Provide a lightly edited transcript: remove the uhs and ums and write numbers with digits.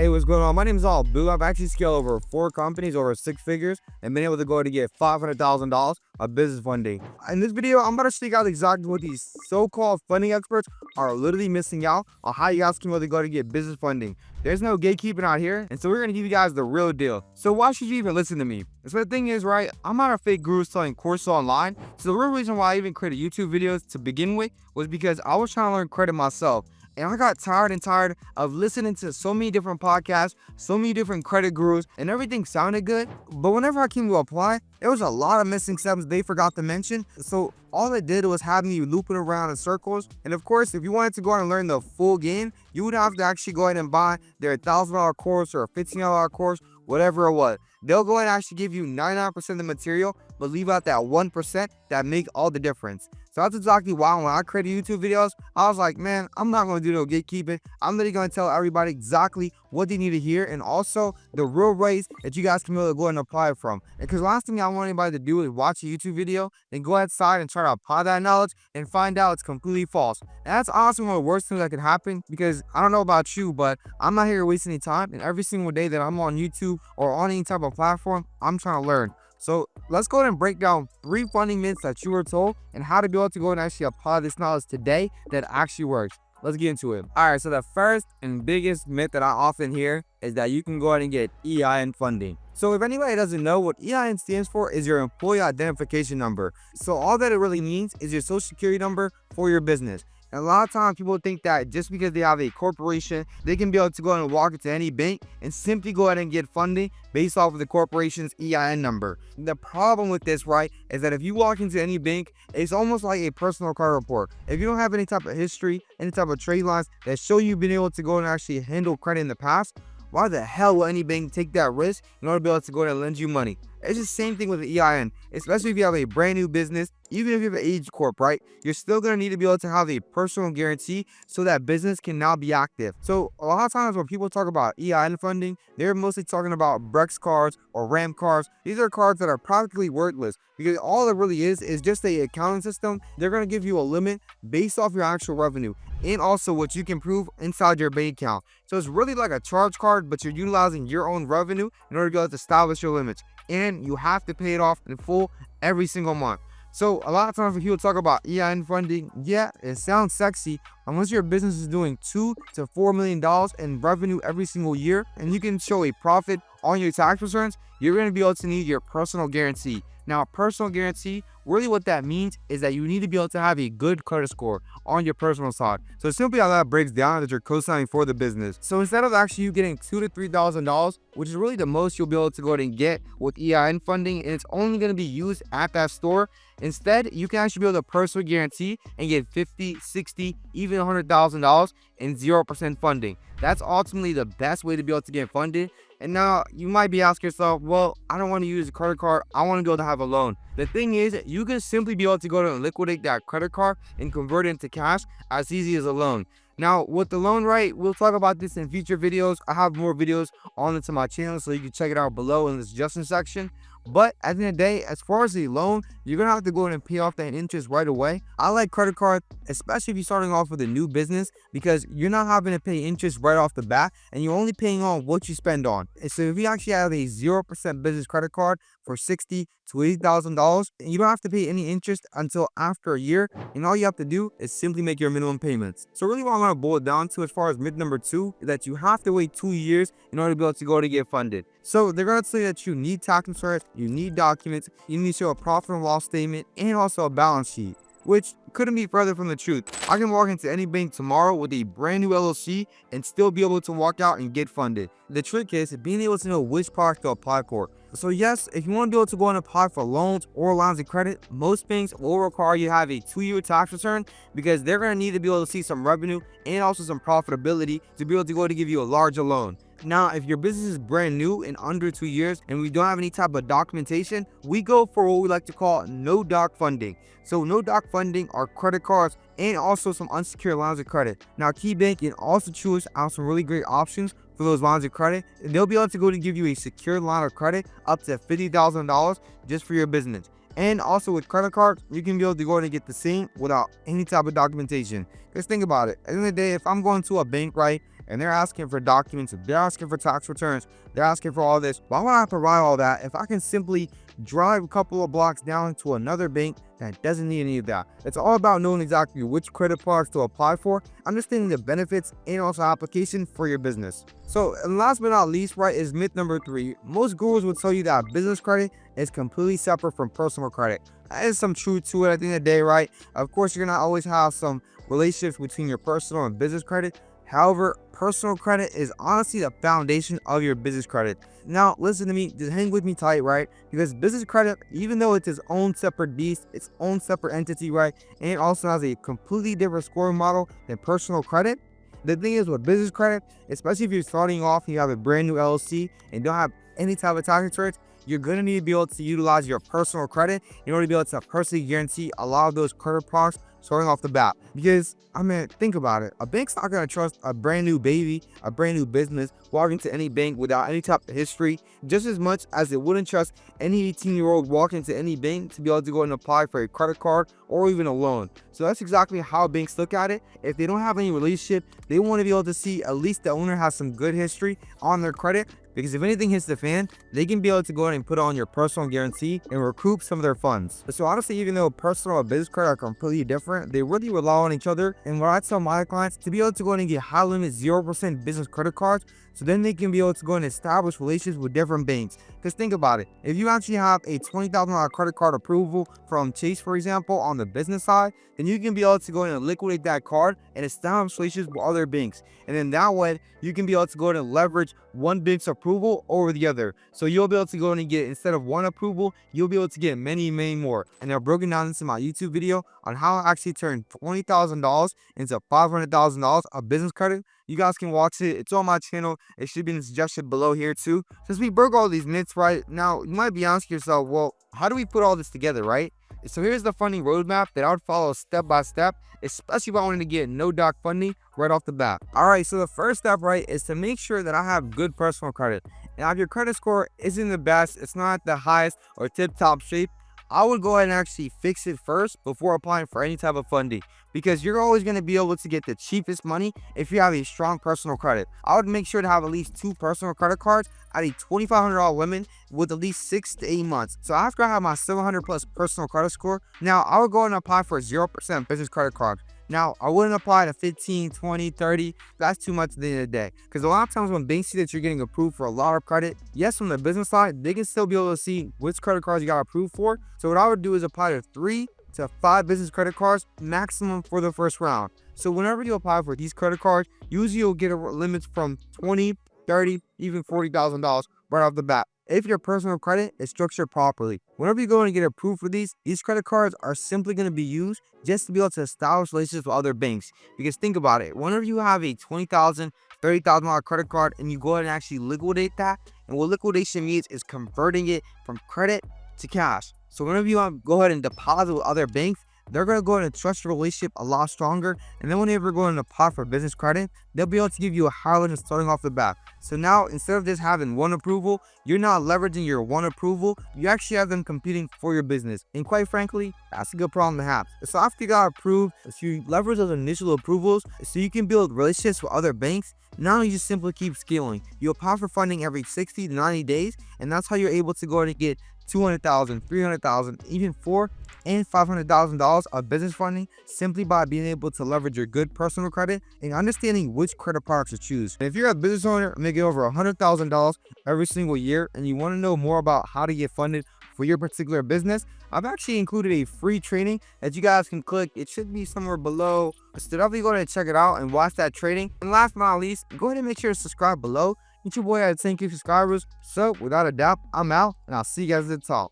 Hey, what's going on? My name is Boo. I've actually scaled over 4 companies over 6 figures and been able to go to get $500,000 of business funding. In this video, I'm about to speak out exactly what these so-called funding experts are literally missing out on how you guys can really go to get business funding. There's no gatekeeping out here, and so we're gonna give you guys the real deal. So why should you even listen to me? So the thing is, right, I'm not a fake guru selling courses online. So the real reason why I even created YouTube videos to begin with was because I was trying to learn credit myself. And I got tired of listening to so many different podcasts, so many different credit gurus, and everything sounded good. But whenever I came to apply, there was a lot of missing steps they forgot to mention. So all it did was have me looping around in circles. And of course, if you wanted to go out and learn the full game, you would have to actually go ahead and buy their $1,000 course or a $1,500 course, whatever it was. They'll go ahead and actually give you 99% of the material, but leave out that 1% that make all the difference. So that's exactly why when I created YouTube videos, I was like, man, I'm not going to do no gatekeeping. I'm literally going to tell everybody exactly what they need to hear and also the real ways that you guys can really go ahead and apply it from. Because last thing I want anybody to do is watch a YouTube video, then go outside and try to apply that knowledge and find out it's completely false. And that's honestly one of the worst things that could happen, because I don't know about you, but I'm not here to waste any time. And every single day that I'm on YouTube or on any type of platform, I'm trying to learn. So let's go ahead and break down 3 funding myths that you were told and how to be able to go and actually apply this knowledge today that actually works. Let's get into it. All right, so the first and biggest myth that I often hear is that you can go ahead and get EIN funding. So if anybody doesn't know, what EIN stands for is your employee identification number. So all that it really means is your social security number for your business. And a lot of times people think that just because they have a corporation, they can be able to go and walk into any bank and simply go ahead and get funding based off of the corporation's EIN number. The problem with this, right, is that if you walk into any bank, it's almost like a personal credit report. If you don't have any type of history, any type of trade lines that show you've been able to go and actually handle credit in the past, why the hell will any bank take that risk in order to be able to go and lend you money? It's the same thing with the EIN, especially if you have a brand new business. Even if you have an age corp, right, you're still going to need to be able to have a personal guarantee so that business can now be active. So a lot of times when people talk about EIN funding, they're mostly talking about Brex cards or Ramp cards. These are cards that are practically worthless because all it really is just a accounting system. They're going to give you a limit based off your actual revenue and also what you can prove inside your bank account. So it's really like a charge card, but you're utilizing your own revenue in order to be able to establish your limits. And you have to pay it off in full every single month. So a lot of times when people talk about EIN funding, yeah, it sounds sexy unless your business is doing $2 to $4 million in revenue every single year and you can show a profit on your tax returns. You're going to be able to need your personal guarantee. Now, personal guarantee, really what that means is that you need to be able to have a good credit score on your personal side. So simply how that breaks down that you're co-signing for the business. So instead of actually you getting $2,000 to $3,000, which is really the most you'll be able to go ahead and get with EIN funding, and it's only going to be used at that store, instead you can actually be able to personal guarantee and get $50,000, $60,000, even $100,000 in 0% funding. That's ultimately the best way to be able to get funded. And now you might be asking yourself, well, I don't want to use a credit card. I want to be able to have a loan. The thing is, you can simply be able to go to liquidate that credit card and convert it into cash as easy as a loan. Now, with the loan, right, we'll talk about this in future videos. I have more videos on it to my channel, so you can check it out below in the suggestion section. But at the end of the day, as far as the loan, you're going to have to go in and pay off that interest right away. I like credit cards, especially if you're starting off with a new business, because you're not having to pay interest right off the bat and you're only paying on what you spend on. And so if you actually have a 0% business credit card for $60,000 to $80,000, you don't have to pay any interest until after a year. And all you have to do is simply make your minimum payments. So really what I'm going to boil it down to as far as myth number 2 is that you have to wait 2 years in order to be able to go to get funded. So they're going to say that you need tax insurance, you need documents, you need to show a profit and loss statement, and also a balance sheet, which couldn't be further from the truth. I can walk into any bank tomorrow with a brand new LLC and still be able to walk out and get funded. The trick is being able to know which product to apply for. So yes, if you want to be able to go and apply for loans or lines of credit, most banks will require you to have a 2-year tax return because they're going to need to be able to see some revenue and also some profitability to be able to go to give you a larger loan. Now, if your business is brand new in under 2 years and we don't have any type of documentation, we go for what we like to call no doc funding. So no doc funding are credit cards and also some unsecured lines of credit. Now, KeyBank can also choose out some really great options for those lines of credit. They'll be able to go and give you a secured line of credit up to $50,000 just for your business. And also with credit cards, you can be able to go and get the same without any type of documentation. Because think about it. At the end of the day, if I'm going to a bank, right, and they're asking for documents, they're asking for tax returns, they're asking for all this. Why would I provide all that if I can simply drive a couple of blocks down to another bank that doesn't need any of that? It's all about knowing exactly which credit products to apply for, understanding the benefits, and also application for your business. So, and last but not least, right, is myth number 3. Most gurus will tell you that business credit is completely separate from personal credit. That is some truth to it at the end of the day, right? Of course, you're gonna always have some relationships between your personal and business credit. However, personal credit is honestly the foundation of your business credit. Now, listen to me, just hang with me tight, right? Because business credit, even though it's its own separate beast, its own separate entity, right? And it also has a completely different scoring model than personal credit. The thing is with business credit, especially if you're starting off and you have a brand new LLC and don't have any type of tax returns, you're going to need to be able to utilize your personal credit in order to be able to personally guarantee a lot of those credit products starting off the bat. Because, I mean, think about it. A bank's not going to trust a brand new baby, a brand new business walking to any bank without any type of history, just as much as it wouldn't trust any 18-year-old walking into any bank to be able to go and apply for a credit card or even a loan. So that's exactly how banks look at it. If they don't have any relationship, they want to be able to see at least the owner has some good history on their credit, because if anything hits the fan, they can be able to go ahead and put on your personal guarantee and recoup some of their funds. So honestly, even though personal and business credit are completely different, they really rely on each other. And what I tell my clients, to be able to go ahead and get high limit 0% business credit cards, so then they can be able to go and establish relationships with different banks. Because think about it, if you actually have a $20,000 credit card approval from Chase, for example, on the business side, then you can be able to go in and liquidate that card and establish relationships with other banks. And then that way, you can be able to go in and leverage one bank's approval over the other. So you'll be able to go in and get, instead of one approval, you'll be able to get many, many more. And I've broken down this in my YouTube video on how I actually turned $20,000 into $500,000 of business credit. You guys can watch it. It's on my channel. It should be in the suggestion below here too. Since we broke all these myths right now, you might be asking yourself, well, how do we put all this together, right? So here's the funding roadmap that I would follow step by step, especially if I wanted to get no doc funding right off the bat. All right, so the first step, right, is to make sure that I have good personal credit. Now, if your credit score isn't the best, it's not the highest or tip-top shape, I would go ahead and actually fix it first before applying for any type of funding, because you're always going to be able to get the cheapest money if you have a strong personal credit. I would make sure to have at least 2 personal credit cards at a $2,500 limit with at least 6 to 8 months. So after I have my 700 plus personal credit score, now I would go and apply for a 0% business credit card. Now, I wouldn't apply to 15, 20, 30. That's too much at the end of the day. Because a lot of times when banks see that you're getting approved for a lot of credit, yes, from the business side, they can still be able to see which credit cards you got approved for. So what I would do is apply to 3 to 5 business credit cards maximum for the first round. So whenever you apply for these credit cards, usually you'll get limits from $20, $30, even $40,000 right off the bat, if your personal credit is structured properly. Whenever you go and get approved for these credit cards are simply going to be used just to be able to establish relationships with other banks. Because think about it, whenever you have a $20,000, $30,000 credit card and you go ahead and actually liquidate that, and what liquidation means is converting it from credit to cash. So whenever you go ahead and deposit with other banks, they're going to go ahead and trust your relationship a lot stronger. And then whenever you're going to apply for business credit, they'll be able to give you a higher limit starting off the bat. So now, instead of just having one approval, you're not leveraging your one approval. You actually have them competing for your business. And quite frankly, that's a good problem to have. So after you got approved, if you leverage those initial approvals so you can build relationships with other banks, now you just simply keep scaling. You apply for funding every 60 to 90 days, and that's how you're able to go ahead and get $200,000, $300,000, even $400,000 and $500,000 of business funding simply by being able to leverage your good personal credit and understanding which credit products to choose. And if you're a business owner making over $100,000 every single year and you want to know more about how to get funded for your particular business, I've actually included a free training that you guys can click. It should be somewhere below. So definitely go ahead and check it out and watch that training. And last but not least, go ahead and make sure to subscribe below. It's your boy at 10K subscribers. So without a doubt, I'm out and I'll see you guys at the top.